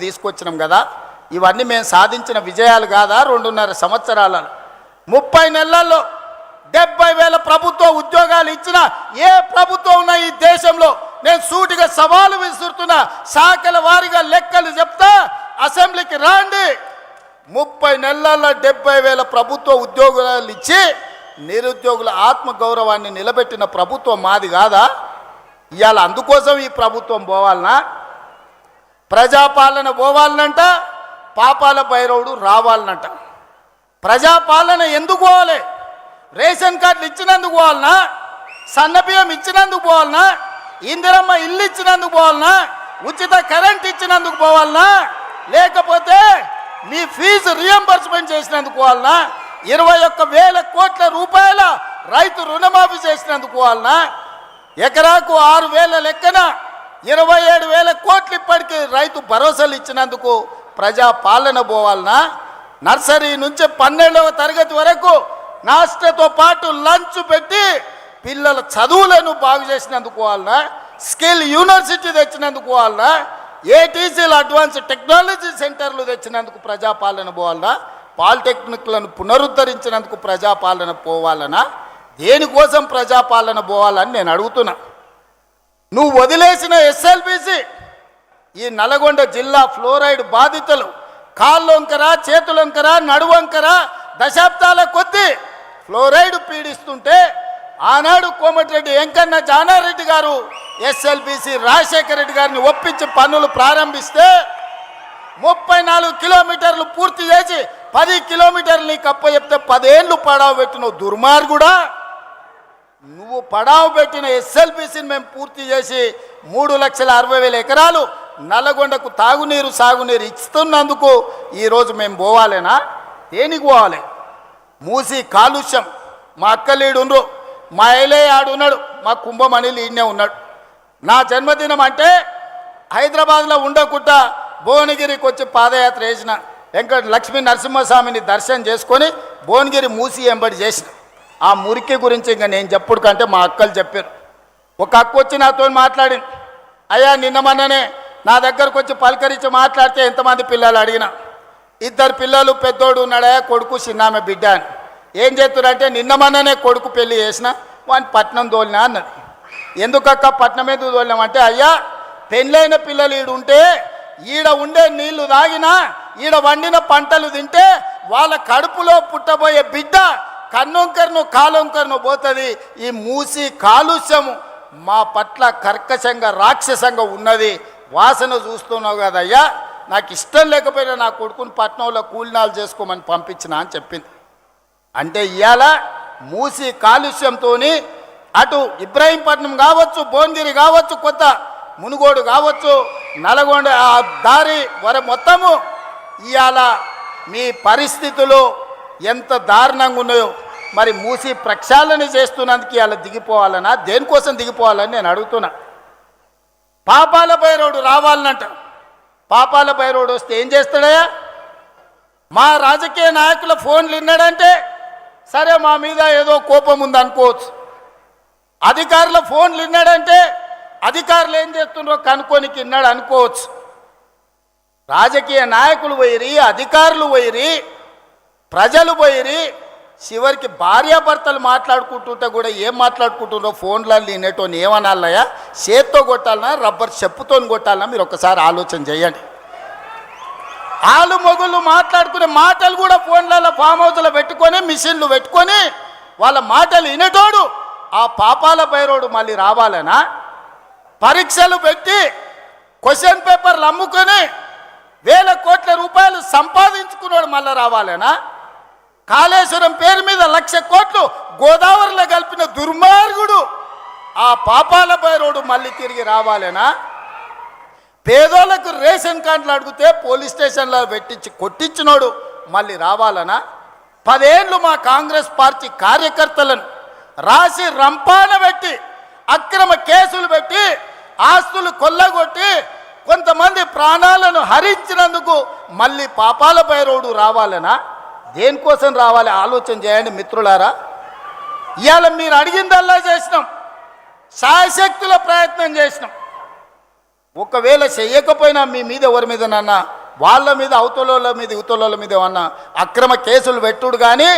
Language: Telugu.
తీసుకొచ్చినాం కదా, ఇవన్నీ మేము సాధించిన విజయాలు కాదా? 2.5 సంవత్సరాలలో 30 నెలల్లో 70,000 ప్రభుత్వ ఉద్యోగాలు ఇచ్చిన ఏ ప్రభుత్వం ఉన్నా ఈ దేశంలో నేను సూటిగా సవాలు విసురుతున్నా. శాఖల వారీగా లెక్కలు చెప్తా, అసెంబ్లీకి రాండి. 30 నెలల్లో 70,000 ప్రభుత్వ ఉద్యోగాలు ఇచ్చి నిరుద్యోగుల ఆత్మగౌరవాన్ని నిలబెట్టిన ప్రభుత్వం మాది కాదా? ఇవాళ అందుకోసం ఈ ప్రభుత్వం పోవాలనా? ప్రజాపాలన పోవాలనంట, పాపాల భైరవుడు రావాలనంట. ప్రజాపాలన ఎందుకు పోవాలి? రేషన్ కార్డులు ఇచ్చినందుకు పోవాలనా? సన్నబియ్యం ఇచ్చినందుకు పోవాలనా? ఇందిరమ్మ ఇల్లు ఇచ్చినందుకు పోవాలనా? ఉచిత కరెంట్ ఇచ్చినందుకు పోవాలనా? లేకపోతే మీ ఫీజు రియంబర్స్మెంట్ చేసినందుకు పోవాలనా? 21,000 కోట్ల రూపాయల రైతు రుణమాఫీ చేసినందుకు పోవాలనా? ఎకరాకు 6,000 లెక్కన 27,000 కోట్లు ఇప్పటికీ రైతు భరోసాలు ఇచ్చినందుకు ప్రజాపాలన పోవాలనా? నర్సరీ నుంచి 12వ తరగతి వరకు నాస్టతో పాటు లంచ్ పెట్టి పిల్లల చదువులను బాగు చేసినందుకు పోవాలనా? స్కిల్ యూనివర్సిటీ తెచ్చినందుకు పోవాలనా? ఏటీసీలు అడ్వాన్స్ టెక్నాలజీ సెంటర్లు తెచ్చినందుకు ప్రజాపాలన పోవాలనా? పాలిటెక్నిక్లను పునరుద్ధరించినందుకు ప్రజాపాలన పోవాలనా? దేనికోసం ప్రజాపాలన పోవాలని నేను అడుగుతున్నా. నువ్వు వదిలేసిన ఎస్ఎల్బిసి ఈ నల్గొండ జిల్లా ఫ్లోరైడ్ బాధితులు కాళ్ళొంకర, చేతులొంకర, నడువంకర దశాబ్దాల కొద్దీ ఫ్లోరైడ్ పీడిస్తుంటే ఆనాడు కోమటిరెడ్డి వెంకన్న జానారెడ్డి గారు ఎస్ఎల్బిసి రాజశేఖర రెడ్డి గారిని ఒప్పించి పనులు ప్రారంభిస్తే 34 కిలోమీటర్లు పూర్తి చేసి 10 కిలోమీటర్లు నీకు అప్పచెప్తే 10 ఏళ్ళు పడావు పెట్టిన దుర్మార్గుడా. నువ్వు పడావు పెట్టిన ఎస్ఎల్బిసిని మేము పూర్తి చేసి 3,60,000 ఎకరాలు నల్లగొండకు తాగునీరు సాగునీరు ఇస్తున్నందుకు ఈరోజు మేము పోవాలేనా? దేనికి పోవాలి? మూసి కాలుష్యం. మా అక్కలీడుండ్రు, మా ఏలే ఆడున్నాడు, మా కుంభమణిలు ఈయనే ఉన్నాడు. నా జన్మదినం అంటే హైదరాబాద్లో ఉండకుండా భువనగిరికి వచ్చి పాదయాత్ర చేసిన వెంకట లక్ష్మీ నరసింహస్వామిని దర్శనం చేసుకొని భువనగిరి మూసి ఎంబడి చేసిన. ఆ మురికి గురించి ఇంకా నేను చెప్పుడు కంటే మా అక్కలు చెప్పారు. ఒక అక్క వచ్చి నాతో మాట్లాడింది, అయ్యా నిన్న మొన్ననే నా దగ్గరకు వచ్చి పలకరించి మాట్లాడితే ఎంతమంది పిల్లలు అడిగిన, 2 పిల్లలు, పెద్దోడు ఉన్నాడయా, కొడుకు చిన్నామె బిడ్డ అని. ఏం చేస్తున్నారంటే నిన్న మొన్ననే కొడుకు పెళ్లి చేసిన వాని పట్నం తోలినా అన్నది. ఎందుకక్క పట్నం ఎందుకు తోలినామంటే, అయ్యా పెళ్ళైన పిల్లలు ఈడుంటే ఈడ ఉండే నీళ్లు తాగినా ఈడ వండిన పంటలు తింటే వాళ్ళ కడుపులో పుట్టబోయే బిడ్డ కన్నొంకర్ను కాలొంకర్ను పోతుంది. ఈ మూసి కాలుష్యము మా పట్ల కర్కశంగా రాక్షసంగా ఉన్నది. వాసన చూస్తున్నావు కదయ్యా, నాకు ఇష్టం లేకపోయినా నా కొడుకుని పట్నంలో కూలినాలు చేసుకోమని పంపించిన అని చెప్పింది. అంటే ఇవాళ మూసి కాలుష్యంతో అటు ఇబ్రాహీంపట్నం కావచ్చు, భువనగిరి కావచ్చు, కొత్త మునుగోడు కావచ్చు, నల్గొండ ఆ దారి మొత్తము ఇవాళ మీ పరిస్థితులు ఎంత దారుణంగా ఉన్నాయో. మరి మూసి ప్రక్షాళన చేస్తున్నందుకు ఇవాళ దిగిపోవాలనా? దేనికోసం దిగిపోవాలని నేను అడుగుతున్నా. పాపాల భైరవుడు రావాలనంట. పాపాల భైరవుడు వస్తే ఏం చేస్తాడయా? మా రాజకీయ నాయకుల ఫోన్లు విన్నాడంటే సరే మా మీద ఏదో కోపం ఉంది అనుకోవచ్చు. అధికారుల ఫోన్లు విన్నాడంటే అధికారులు ఏం చేస్తున్నారో కనుక్కోనికి విన్నాడు అనుకోవచ్చు. రాజకీయ నాయకులు పోయిరి, అధికారులు పోయిరి, ప్రజలు పోయిరి, చివరికి భార్యాభర్తలు మాట్లాడుకుంటుంటే కూడా ఏం మాట్లాడుకుంటున్నారో ఫోన్లలో వినేటోని ఏమనాలయ్యా? చేత్తో కొట్టాలన్నా, రబ్బర్ చెప్పుతో కొట్టాలన్నా? మీరు ఒకసారి ఆలోచన చేయండి. ఆలు మొగుళ్ళు మాట్లాడుకునే మాటలు కూడా ఫోన్లలో ఫామ్ హౌస్లో పెట్టుకొని మిషన్లు పెట్టుకొని వాళ్ళ మాటలు వినేటోడు ఆ పాపాల భైరవుడు మళ్ళీ రావాలనా? పరీక్షలు పెట్టి క్వశ్చన్ పేపర్లు అమ్ముకొని 1,000 కోట్ల రూపాయలు సంపాదించుకున్నాడు మళ్ళీ రావాలనా? కాళేశ్వరం పేరు మీద 1,00,000 కోట్లు గోదావరిలో కలిపిన దుర్మార్గుడు ఆ పాపాల భైరవుడు మళ్ళీ తిరిగి రావాలనా? పేదోళ్లకు రేషన్ కార్డులు అడిగితే పోలీస్ స్టేషన్లో పెట్టించి కొట్టించినోడు మళ్ళీ రావాలనా? 10 ఏళ్ళు మా కాంగ్రెస్ పార్టీ కార్యకర్తలను రాసి రంపాన పెట్టి అక్రమ కేసులు పెట్టి ఆస్తులు కొల్లగొట్టి కొంతమంది ప్రాణాలను హరించినందుకు మళ్ళీ పాపాల భైరవుడు రావాలనా? దేనికోసం రావాలి? ఆలోచన చేయండి మిత్రులారా. ఇవాళ మీరు అడిగిందల్లా చేసినాం, శాయశక్తుల ప్రయత్నం చేసినాం. ఒకవేళ చెయ్యకపోయినా మీ మీద ఎవరి మీద నాన్న వాళ్ళ మీద అవతలోళ్ళ మీద ఇవతలోళ్ళ మీద ఏమన్నా అక్రమ కేసులు పెట్టుడు కానీ